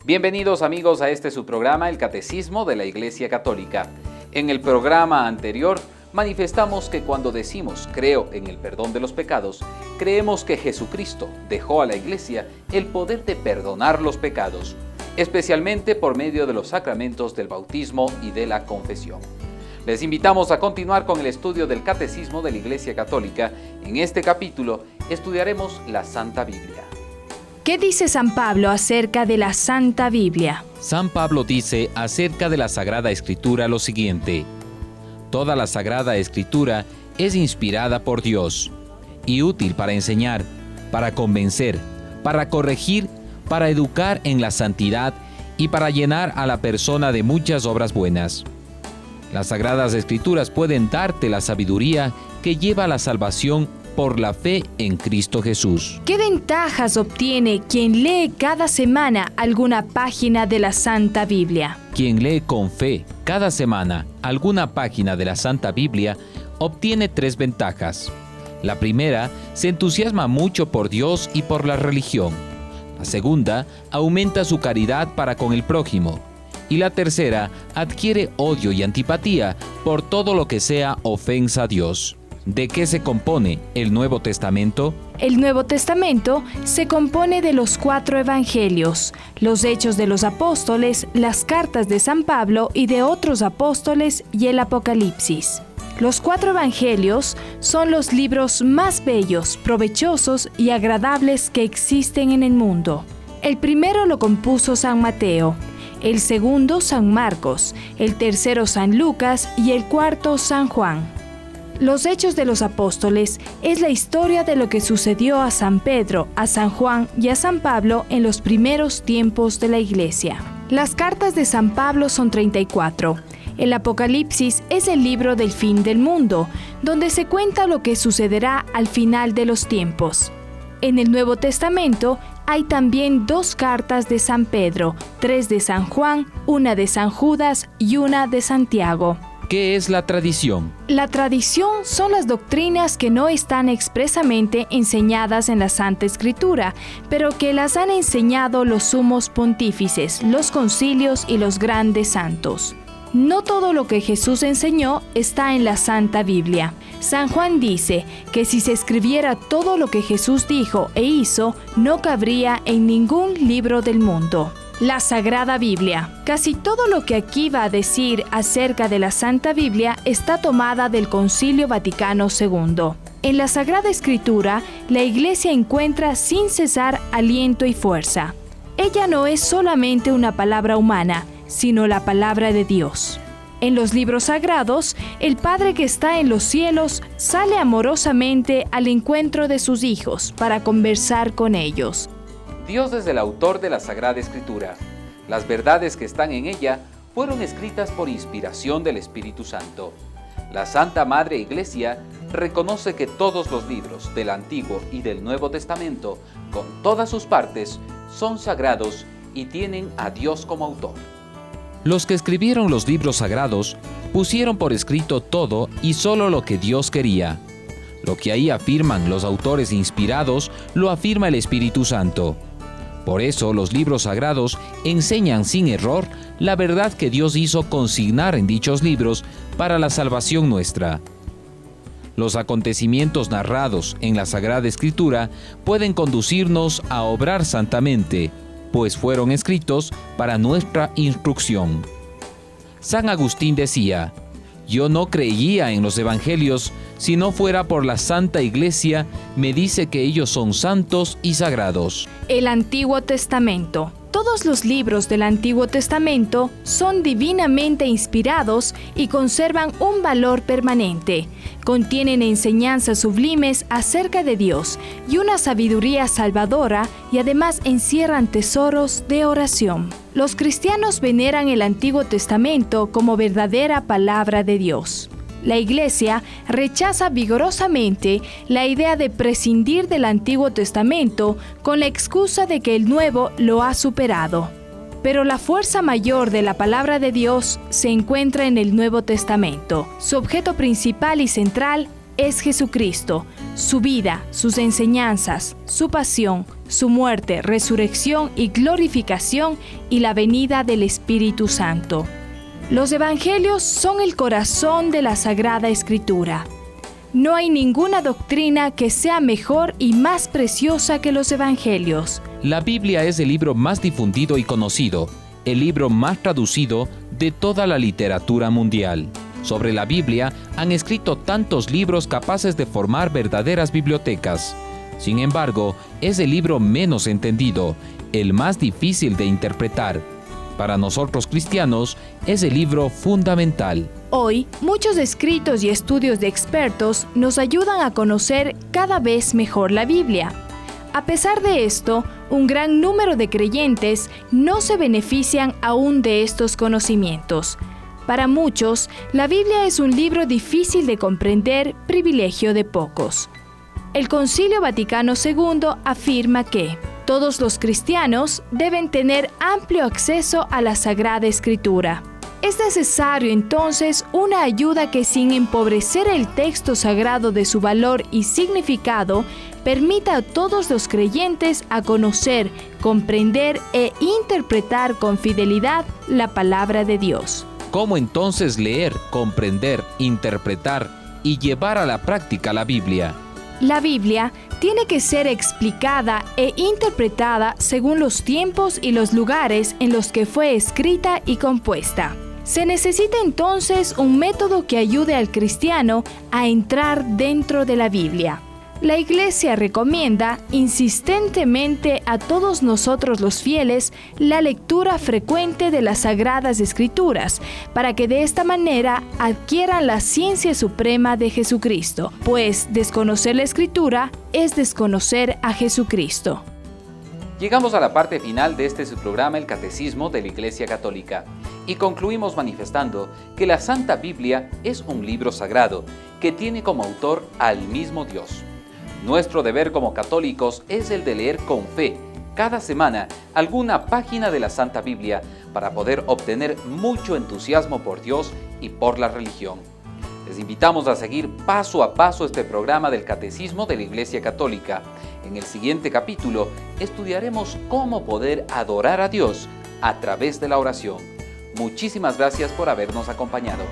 Bienvenidos amigos a este su programa, el Catecismo de la Iglesia Católica. En el programa anterior manifestamos que cuando decimos creo en el perdón de los pecados, creemos que Jesucristo dejó a la Iglesia el poder de perdonar los pecados, especialmente por medio de los sacramentos del bautismo y de la confesión. Les invitamos a continuar con el estudio del Catecismo de la Iglesia Católica. En este capítulo estudiaremos la Santa Biblia. ¿Qué dice San Pablo acerca de la Santa Biblia? San Pablo dice acerca de la Sagrada Escritura lo siguiente: toda la Sagrada Escritura es inspirada por Dios y útil para enseñar, para convencer, para corregir, para educar en la santidad y para llenar a la persona de muchas obras buenas. Las Sagradas Escrituras pueden darte la sabiduría que lleva a la salvación por la fe en Cristo Jesús. ¿Qué ventajas obtiene quien lee cada semana alguna página de la Santa Biblia? Quien lee con fe cada semana alguna página de la Santa Biblia obtiene 3 ventajas. La primera, se entusiasma mucho por Dios y por la religión. La segunda, aumenta su caridad para con el prójimo. Y la tercera, adquiere odio y antipatía por todo lo que sea ofensa a Dios. ¿De qué se compone el Nuevo Testamento? El Nuevo Testamento se compone de los 4 evangelios, los Hechos de los Apóstoles, las cartas de San Pablo y de otros apóstoles y el Apocalipsis. Los 4 evangelios son los libros más bellos, provechosos y agradables que existen en el mundo. El primero lo compuso San Mateo, el segundo San Marcos, el tercero San Lucas y el cuarto San Juan. Los Hechos de los Apóstoles es la historia de lo que sucedió a San Pedro, a San Juan y a San Pablo en los primeros tiempos de la Iglesia. Las cartas de San Pablo son 34. El Apocalipsis es el libro del fin del mundo, donde se cuenta lo que sucederá al final de los tiempos. En el Nuevo Testamento hay también 2 cartas de San Pedro, 3 de San Juan, 1 de San Judas y 1 de Santiago. ¿Qué es la tradición? La tradición son las doctrinas que no están expresamente enseñadas en la Santa Escritura, pero que las han enseñado los sumos pontífices, los concilios y los grandes santos. No todo lo que Jesús enseñó está en la Santa Biblia. San Juan dice que si se escribiera todo lo que Jesús dijo e hizo, no cabría en ningún libro del mundo. La Sagrada Biblia. Casi todo lo que aquí va a decir acerca de la Santa Biblia está tomada del Concilio Vaticano II. En la Sagrada Escritura, la Iglesia encuentra sin cesar aliento y fuerza. Ella no es solamente una palabra humana, sino la palabra de Dios. En los libros sagrados, el Padre que está en los cielos sale amorosamente al encuentro de sus hijos para conversar con ellos. Dios es el autor de la Sagrada Escritura. Las verdades que están en ella fueron escritas por inspiración del Espíritu Santo. La Santa Madre Iglesia reconoce que todos los libros del Antiguo y del Nuevo Testamento, con todas sus partes, son sagrados y tienen a Dios como autor. Los que escribieron los libros sagrados pusieron por escrito todo y solo lo que Dios quería. Lo que ahí afirman los autores inspirados lo afirma el Espíritu Santo. Por eso los libros sagrados enseñan sin error la verdad que Dios hizo consignar en dichos libros para la salvación nuestra. Los acontecimientos narrados en la Sagrada Escritura pueden conducirnos a obrar santamente, pues fueron escritos para nuestra instrucción. San Agustín decía: yo no creía en los evangelios si no fuera por la Santa Iglesia, me dice que ellos son santos y sagrados. El Antiguo Testamento. Todos los libros del Antiguo Testamento son divinamente inspirados y conservan un valor permanente. Contienen enseñanzas sublimes acerca de Dios y una sabiduría salvadora, y además encierran tesoros de oración. Los cristianos veneran el Antiguo Testamento como verdadera palabra de Dios. La Iglesia rechaza vigorosamente la idea de prescindir del Antiguo Testamento con la excusa de que el Nuevo lo ha superado. Pero la fuerza mayor de la palabra de Dios se encuentra en el Nuevo Testamento. Su objeto principal y central es Jesucristo, su vida, sus enseñanzas, su pasión, su muerte, resurrección y glorificación y la venida del Espíritu Santo. Los evangelios son el corazón de la Sagrada Escritura. No hay ninguna doctrina que sea mejor y más preciosa que los evangelios. La Biblia es el libro más difundido y conocido, el libro más traducido de toda la literatura mundial. Sobre la Biblia han escrito tantos libros capaces de formar verdaderas bibliotecas. Sin embargo, es el libro menos entendido, el más difícil de interpretar. Para nosotros cristianos, es el libro fundamental. Hoy, muchos escritos y estudios de expertos nos ayudan a conocer cada vez mejor la Biblia. A pesar de esto, un gran número de creyentes no se benefician aún de estos conocimientos. Para muchos, la Biblia es un libro difícil de comprender, privilegio de pocos. El Concilio Vaticano II afirma que todos los cristianos deben tener amplio acceso a la Sagrada Escritura. Es necesario entonces una ayuda que, sin empobrecer el texto sagrado de su valor y significado, permita a todos los creyentes a conocer, comprender e interpretar con fidelidad la palabra de Dios. ¿Cómo entonces leer, comprender, interpretar y llevar a la práctica la Biblia? La Biblia tiene que ser explicada e interpretada según los tiempos y los lugares en los que fue escrita y compuesta. Se necesita entonces un método que ayude al cristiano a entrar dentro de la Biblia. La Iglesia recomienda insistentemente a todos nosotros los fieles la lectura frecuente de las Sagradas Escrituras, para que de esta manera adquieran la ciencia suprema de Jesucristo, pues desconocer la Escritura es desconocer a Jesucristo. Llegamos a la parte final de este subprograma, el Catecismo de la Iglesia Católica, y concluimos manifestando que la Santa Biblia es un libro sagrado que tiene como autor al mismo Dios. Nuestro deber como católicos es el de leer con fe cada semana alguna página de la Santa Biblia para poder obtener mucho entusiasmo por Dios y por la religión. Les invitamos a seguir paso a paso este programa del Catecismo de la Iglesia Católica. En el siguiente capítulo estudiaremos cómo poder adorar a Dios a través de la oración. Muchísimas gracias por habernos acompañado.